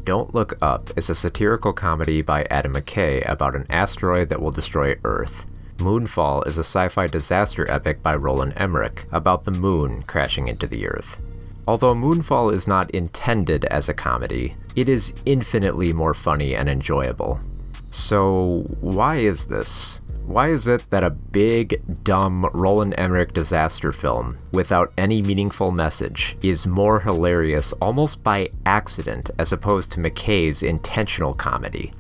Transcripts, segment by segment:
Don't Look Up is a satirical comedy by Adam McKay about an asteroid that will destroy Earth. Moonfall is a sci-fi disaster epic by Roland Emmerich about the moon crashing into the Earth. Although Moonfall is not intended as a comedy, it is infinitely more funny and enjoyable. So why is this? Why is it that a big, dumb Roland Emmerich disaster film without any meaningful message is more hilarious almost by accident as opposed to McKay's intentional comedy?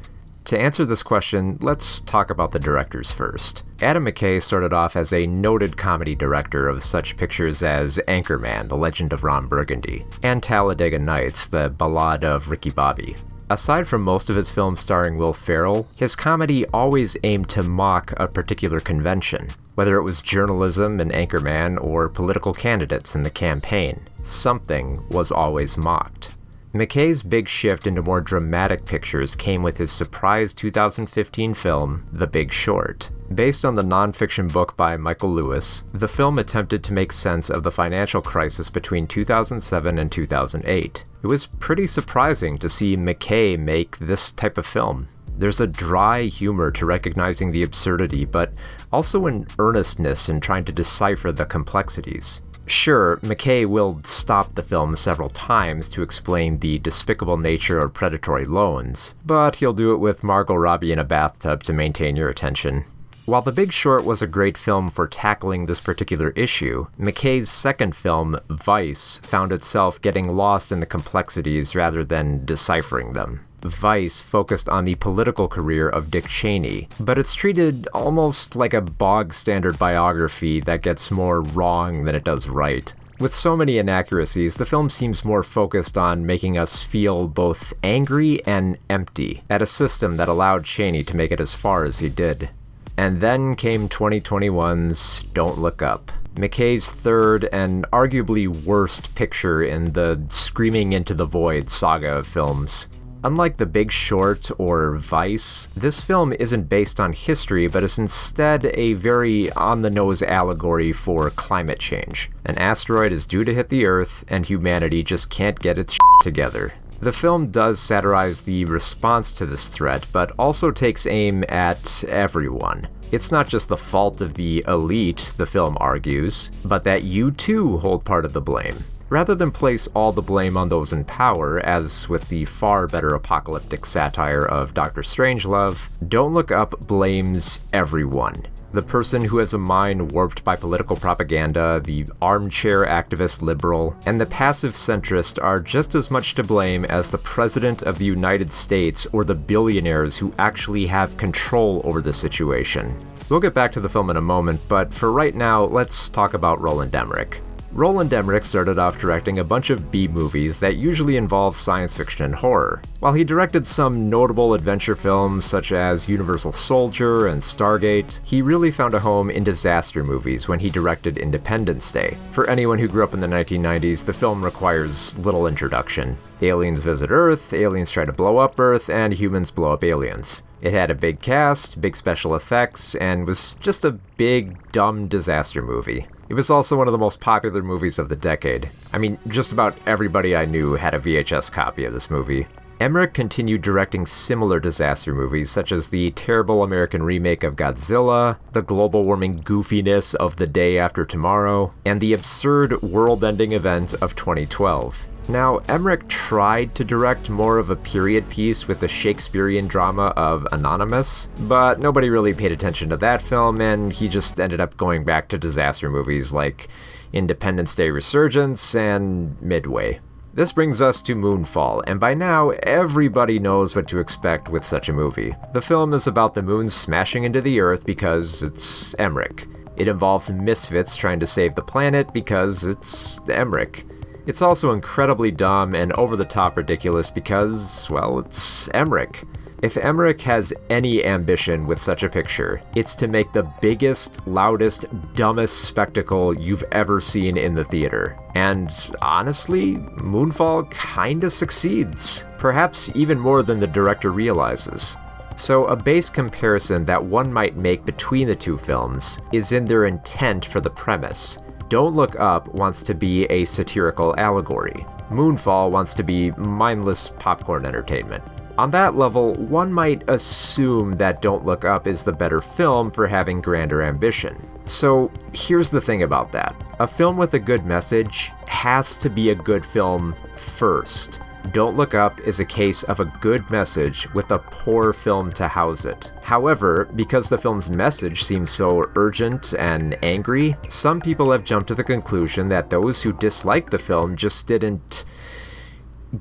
To answer this question, let's talk about the directors first. Adam McKay started off as a noted comedy director of such pictures as Anchorman: The Legend of Ron Burgundy, and Talladega Nights: The Ballad of Ricky Bobby. Aside from most of his films starring Will Ferrell, his comedy always aimed to mock a particular convention. Whether it was journalism in Anchorman or political candidates in The Campaign, something was always mocked. McKay's big shift into more dramatic pictures came with his surprise 2015 film, The Big Short. Based on the nonfiction book by Michael Lewis, the film attempted to make sense of the financial crisis between 2007 and 2008. It was pretty surprising to see McKay make this type of film. There's a dry humor to recognizing the absurdity, but also an earnestness in trying to decipher the complexities. Sure, McKay will stop the film several times to explain the despicable nature of predatory loans, but he'll do it with Margot Robbie in a bathtub to maintain your attention. While The Big Short was a great film for tackling this particular issue, McKay's second film, Vice, found itself getting lost in the complexities rather than deciphering them. Vice focused on the political career of Dick Cheney, but it's treated almost like a bog-standard biography that gets more wrong than it does right. With so many inaccuracies, the film seems more focused on making us feel both angry and empty at a system that allowed Cheney to make it as far as he did. And then came 2021's Don't Look Up, McKay's third and arguably worst picture in the Screaming into the Void saga of films. Unlike The Big Short or Vice, this film isn't based on history but is instead a very on-the-nose allegory for climate change. An asteroid is due to hit the Earth, and humanity just can't get its shit together. The film does satirize the response to this threat, but also takes aim at everyone. It's not just the fault of the elite, the film argues, but that you too hold part of the blame. Rather than place all the blame on those in power, as with the far better apocalyptic satire of Dr. Strangelove, Don't Look Up blames everyone. The person who has a mind warped by political propaganda, the armchair activist liberal, and the passive centrist are just as much to blame as the President of the United States or the billionaires who actually have control over the situation. We'll get back to the film in a moment, but for right now, let's talk about Roland Emmerich. Roland Emmerich started off directing a bunch of B-movies that usually involve science fiction and horror. While he directed some notable adventure films such as Universal Soldier and Stargate, he really found a home in disaster movies when he directed Independence Day. For anyone who grew up in the 1990s, the film requires little introduction. Aliens visit Earth, aliens try to blow up Earth, and humans blow up aliens. It had a big cast, big special effects, and was just a big, dumb disaster movie. It was also one of the most popular movies of the decade. I mean, just about everybody I knew had a VHS copy of this movie. Emmerich continued directing similar disaster movies, such as the terrible American remake of Godzilla, the global warming goofiness of The Day After Tomorrow, and the absurd world-ending event of 2012. Now, Emmerich tried to direct more of a period piece with the Shakespearean drama of Anonymous, but nobody really paid attention to that film, and he just ended up going back to disaster movies like Independence Day Resurgence and Midway. This brings us to Moonfall, and by now, everybody knows what to expect with such a movie. The film is about the moon smashing into the Earth because it's Emmerich. It involves misfits trying to save the planet because it's Emmerich. It's also incredibly dumb and over-the-top ridiculous because, well, it's Emmerich. If Emmerich has any ambition with such a picture, it's to make the biggest, loudest, dumbest spectacle you've ever seen in the theater. And honestly, Moonfall kinda succeeds. Perhaps even more than the director realizes. So a base comparison that one might make between the two films is in their intent for the premise. Don't Look Up wants to be a satirical allegory. Moonfall wants to be mindless popcorn entertainment. On that level, one might assume that Don't Look Up is the better film for having grander ambition. So here's the thing about that. A film with a good message has to be a good film first. Don't Look Up is a case of a good message with a poor film to house it. However, because the film's message seems so urgent and angry, some people have jumped to the conclusion that those who dislike the film just didn't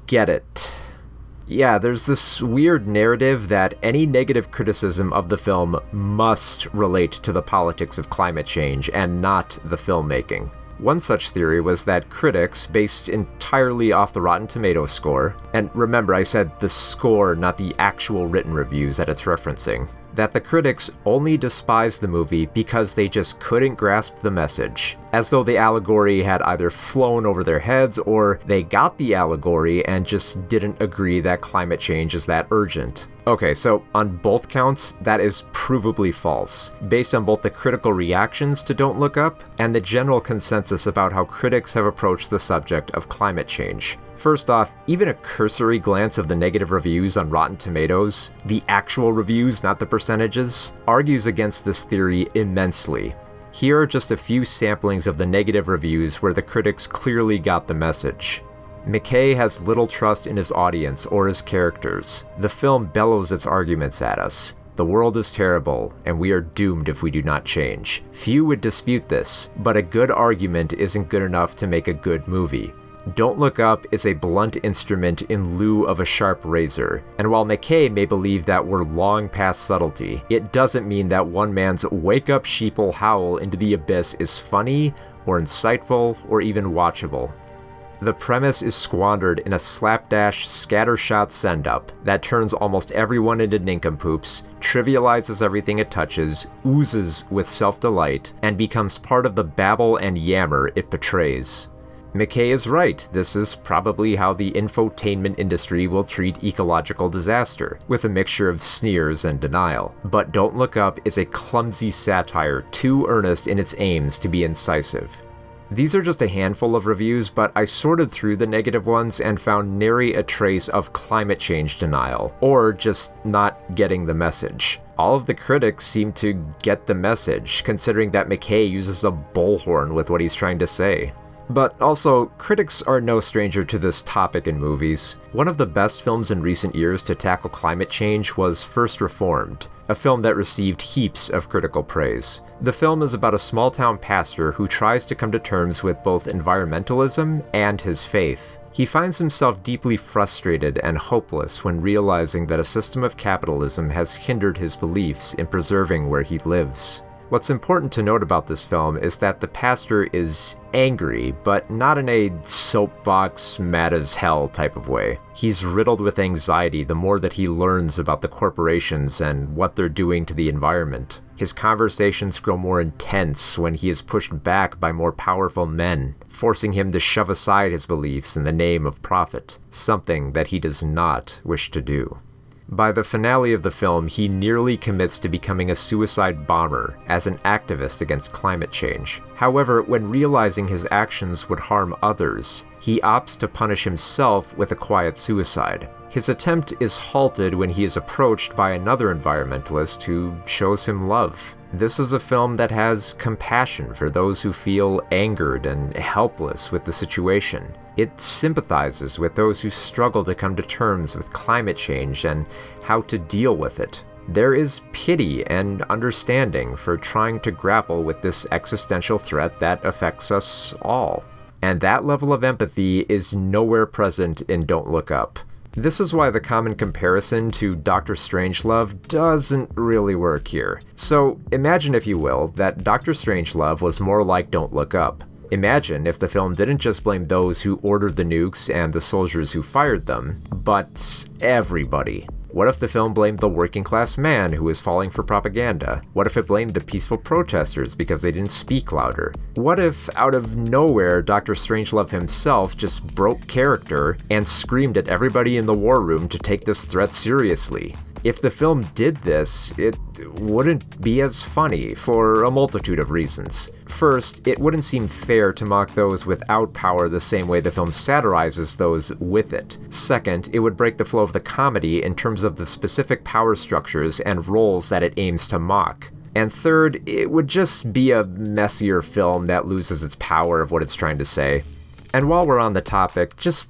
get it. Yeah, there's this weird narrative that any negative criticism of the film must relate to the politics of climate change and not the filmmaking. One such theory was that critics, based entirely off the Rotten Tomatoes score, and remember I said the score, not the actual written reviews that it's referencing, that the critics only despised the movie because they just couldn't grasp the message, as though the allegory had either flown over their heads or they got the allegory and just didn't agree that climate change is that urgent. Okay, so on both counts, that is provably false, based on both the critical reactions to Don't Look Up and the general consensus about how critics have approached the subject of climate change. First off, even a cursory glance of the negative reviews on Rotten Tomatoes, the actual reviews, not the percentages, argues against this theory immensely. Here are just a few samplings of the negative reviews where the critics clearly got the message. McKay has little trust in his audience or his characters. The film bellows its arguments at us. The world is terrible, and we are doomed if we do not change. Few would dispute this, but a good argument isn't good enough to make a good movie. Don't Look Up is a blunt instrument in lieu of a sharp razor, and while McKay may believe that we're long past subtlety, it doesn't mean that one man's wake-up sheeple howl into the abyss is funny, or insightful, or even watchable. The premise is squandered in a slapdash, scattershot send-up that turns almost everyone into nincompoops, trivializes everything it touches, oozes with self-delight, and becomes part of the babble and yammer it portrays. McKay is right, this is probably how the infotainment industry will treat ecological disaster, with a mixture of sneers and denial. But Don't Look Up is a clumsy satire, too earnest in its aims to be incisive. These are just a handful of reviews, but I sorted through the negative ones and found nary a trace of climate change denial, or just not getting the message. All of the critics seem to get the message, considering that McKay uses a bullhorn with what he's trying to say. But also, critics are no stranger to this topic in movies. One of the best films in recent years to tackle climate change was First Reformed, a film that received heaps of critical praise. The film is about a small-town pastor who tries to come to terms with both environmentalism and his faith. He finds himself deeply frustrated and hopeless when realizing that a system of capitalism has hindered his beliefs in preserving where he lives. What's important to note about this film is that the pastor is angry, but not in a soapbox, mad as hell type of way. He's riddled with anxiety the more that he learns about the corporations and what they're doing to the environment. His conversations grow more intense when he is pushed back by more powerful men, forcing him to shove aside his beliefs in the name of profit, something that he does not wish to do. By the finale of the film, he nearly commits to becoming a suicide bomber as an activist against climate change. However, when realizing his actions would harm others, he opts to punish himself with a quiet suicide. His attempt is halted when he is approached by another environmentalist who shows him love. This is a film that has compassion for those who feel angered and helpless with the situation. It sympathizes with those who struggle to come to terms with climate change and how to deal with it. There is pity and understanding for trying to grapple with this existential threat that affects us all. And that level of empathy is nowhere present in Don't Look Up. This is why the common comparison to Dr. Strangelove doesn't really work here. So imagine, if you will, that Dr. Strangelove was more like Don't Look Up. Imagine if the film didn't just blame those who ordered the nukes and the soldiers who fired them, but everybody. What if the film blamed the working class man who was falling for propaganda? What if it blamed the peaceful protesters because they didn't speak louder? What if, out of nowhere, Dr. Strangelove himself just broke character and screamed at everybody in the war room to take this threat seriously? If the film did this, it wouldn't be as funny for a multitude of reasons. First, it wouldn't seem fair to mock those without power the same way the film satirizes those with it. Second, it would break the flow of the comedy in terms of the specific power structures and roles that it aims to mock. And third, it would just be a messier film that loses its power of what it's trying to say. And while we're on the topic, just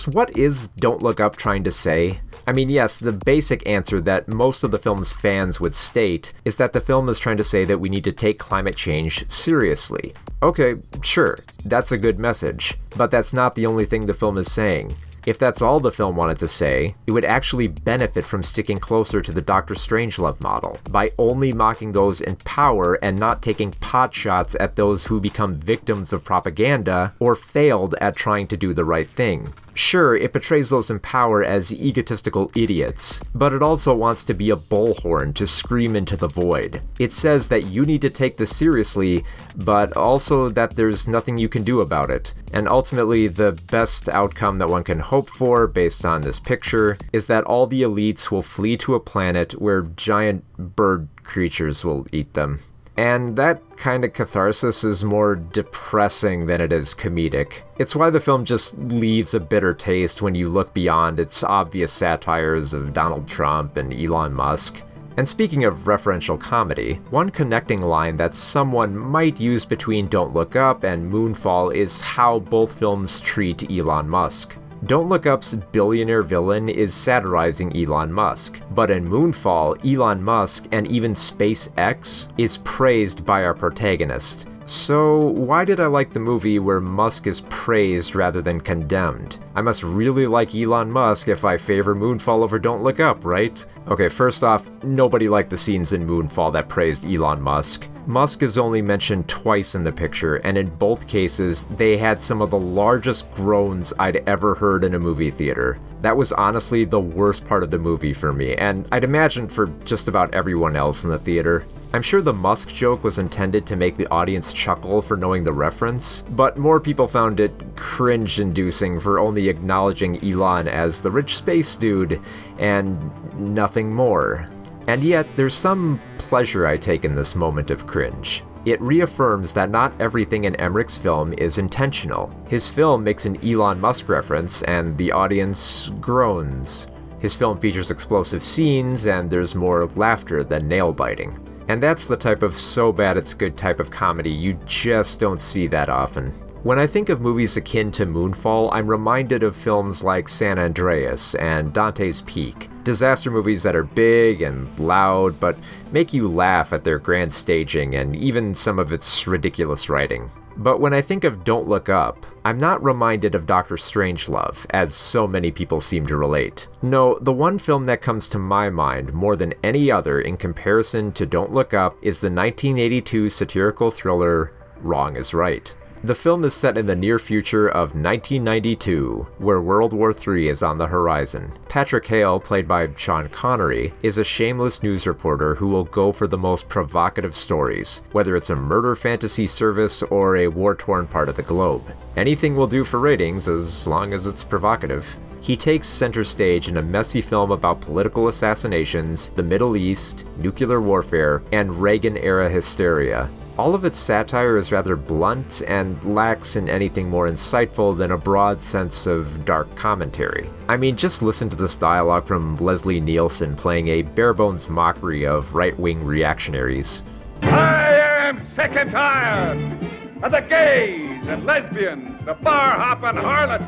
what is Don't Look Up trying to say? I mean, yes, the basic answer that most of the film's fans would state is that the film is trying to say that we need to take climate change seriously. Okay, sure, that's a good message, but that's not the only thing the film is saying. If that's all the film wanted to say, it would actually benefit from sticking closer to the Dr. Strangelove model, by only mocking those in power and not taking potshots at those who become victims of propaganda or failed at trying to do the right thing. Sure, it portrays those in power as egotistical idiots, but it also wants to be a bullhorn to scream into the void. It says that you need to take this seriously, but also that there's nothing you can do about it. And ultimately, the best outcome that one can hope for, based on this picture, is that all the elites will flee to a planet where giant bird creatures will eat them. And that kind of catharsis is more depressing than it is comedic. It's why the film just leaves a bitter taste when you look beyond its obvious satires of Donald Trump and Elon Musk. And speaking of referential comedy, one connecting line that someone might use between Don't Look Up and Moonfall is how both films treat Elon Musk. Don't Look Up's billionaire villain is satirizing Elon Musk, but in Moonfall, Elon Musk and even SpaceX is praised by our protagonist. So why did I like the movie where Musk is praised rather than condemned? I must really like Elon Musk if I favor Moonfall over Don't Look Up, right? Okay, first off, nobody liked the scenes in Moonfall that praised Elon Musk. Musk is only mentioned twice in the picture, and in both cases, they had some of the largest groans I'd ever heard in a movie theater. That was honestly the worst part of the movie for me, and I'd imagine for just about everyone else in the theater. I'm sure the Musk joke was intended to make the audience chuckle for knowing the reference, but more people found it cringe-inducing for only acknowledging Elon as the rich space dude, and nothing more. And yet, there's some pleasure I take in this moment of cringe. It reaffirms that not everything in Emmerich's film is intentional. His film makes an Elon Musk reference, and the audience groans. His film features explosive scenes, and there's more laughter than nail-biting. And that's the type of so bad it's good type of comedy you just don't see that often. When I think of movies akin to Moonfall, I'm reminded of films like San Andreas and Dante's Peak. Disaster movies that are big and loud, but make you laugh at their grand staging and even some of its ridiculous writing. But when I think of Don't Look Up, I'm not reminded of Dr. Strangelove, as so many people seem to relate. No, the one film that comes to my mind more than any other in comparison to Don't Look Up is the 1982 satirical thriller Wrong is Right. The film is set in the near future of 1992, where World War III is on the horizon. Patrick Hale, played by Sean Connery, is a shameless news reporter who will go for the most provocative stories, whether it's a murder fantasy service or a war-torn part of the globe. Anything will do for ratings as long as it's provocative. He takes center stage in a messy film about political assassinations, the Middle East, nuclear warfare, and Reagan-era hysteria. All of its satire is rather blunt and lacks in anything more insightful than a broad sense of dark commentary. I mean, just listen to this dialogue from Leslie Nielsen playing a bare-bones mockery of right-wing reactionaries. I am sick and tired of the gays and lesbians, the bar-hopping harlots,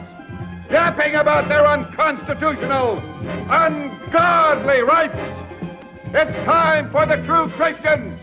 yapping about their unconstitutional, ungodly rights. It's time for the true Christians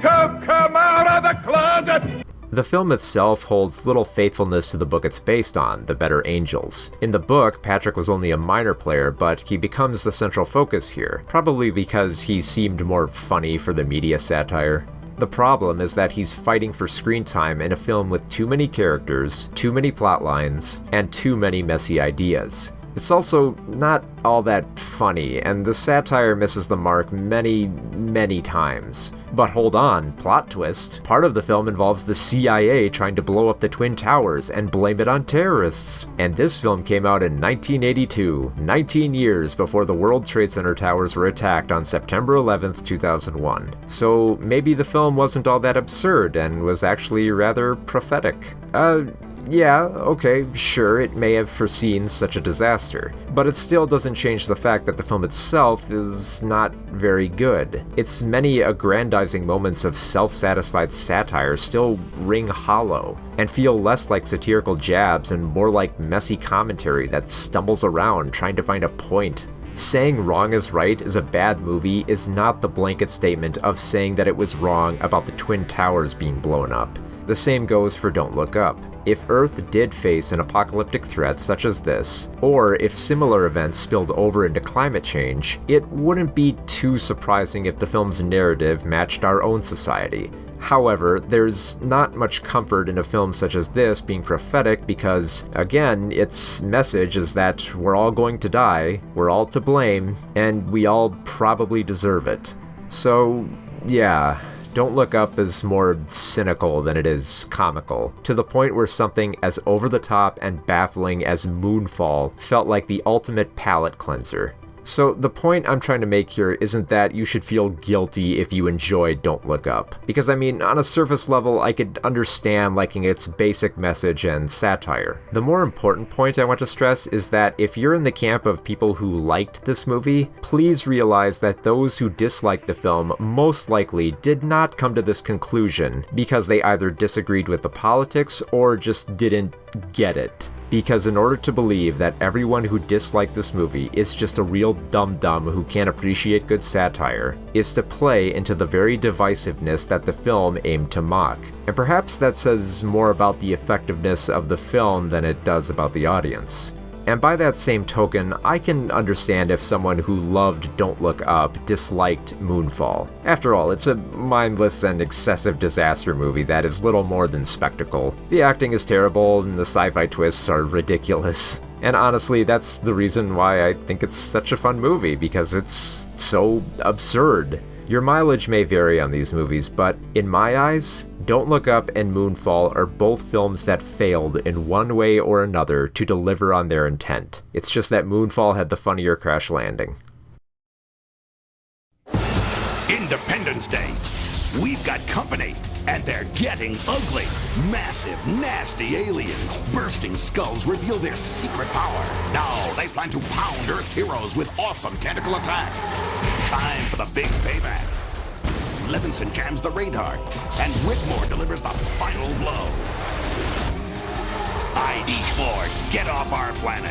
to come out of the closet! The film itself holds little faithfulness to the book it's based on, The Better Angels. In the book, Patrick was only a minor player, but he becomes the central focus here, probably because he seemed more funny for the media satire. The problem is that he's fighting for screen time in a film with too many characters, too many plot lines, and too many messy ideas. It's also not all that funny, and the satire misses the mark many, many times. But hold on, plot twist. Part of the film involves the CIA trying to blow up the Twin Towers and blame it on terrorists. And this film came out in 1982, 19 years before the World Trade Center towers were attacked on September 11th, 2001. So maybe the film wasn't all that absurd and was actually rather prophetic. Yeah, okay, sure, it may have foreseen such a disaster, but it still doesn't change the fact that the film itself is not very good. Its many aggrandizing moments of self-satisfied satire still ring hollow, and feel less like satirical jabs and more like messy commentary that stumbles around trying to find a point. Saying wrong is right is a bad movie is not the blanket statement of saying that it was wrong about the Twin Towers being blown up. The same goes for Don't Look Up. If Earth did face an apocalyptic threat such as this, or if similar events spilled over into climate change, it wouldn't be too surprising if the film's narrative matched our own society. However, there's not much comfort in a film such as this being prophetic because, again, its message is that we're all going to die, we're all to blame, and we all probably deserve it. So, yeah. Don't Look Up is more cynical than it is comical, to the point where something as over-the-top and baffling as Moonfall felt like the ultimate palate cleanser. So the point I'm trying to make here isn't that you should feel guilty if you enjoy Don't Look Up. Because I mean, on a surface level, I could understand liking its basic message and satire. The more important point I want to stress is that if you're in the camp of people who liked this movie, please realize that those who disliked the film most likely did not come to this conclusion because they either disagreed with the politics or just didn't get it. Because in order to believe that everyone who disliked this movie is just a real dum-dum who can't appreciate good satire, is to play into the very divisiveness that the film aimed to mock. And perhaps that says more about the effectiveness of the film than it does about the audience. And by that same token, I can understand if someone who loved Don't Look Up disliked Moonfall. After all, it's a mindless and excessive disaster movie that is little more than spectacle. The acting is terrible and the sci-fi twists are ridiculous. And honestly, that's the reason why I think it's such a fun movie, because it's so absurd. Your mileage may vary on these movies, but in my eyes, Don't Look Up and Moonfall are both films that failed in one way or another to deliver on their intent. It's just that Moonfall had the funnier crash landing. Independence Day. We've got company, and they're getting ugly. Massive, nasty aliens. Bursting skulls reveal their secret power. Now they plan to pound Earth's heroes with awesome tentacle attack. Time for the big payback. Levinson jams the radar, and Whitmore delivers the final blow. ID4, get off our planet.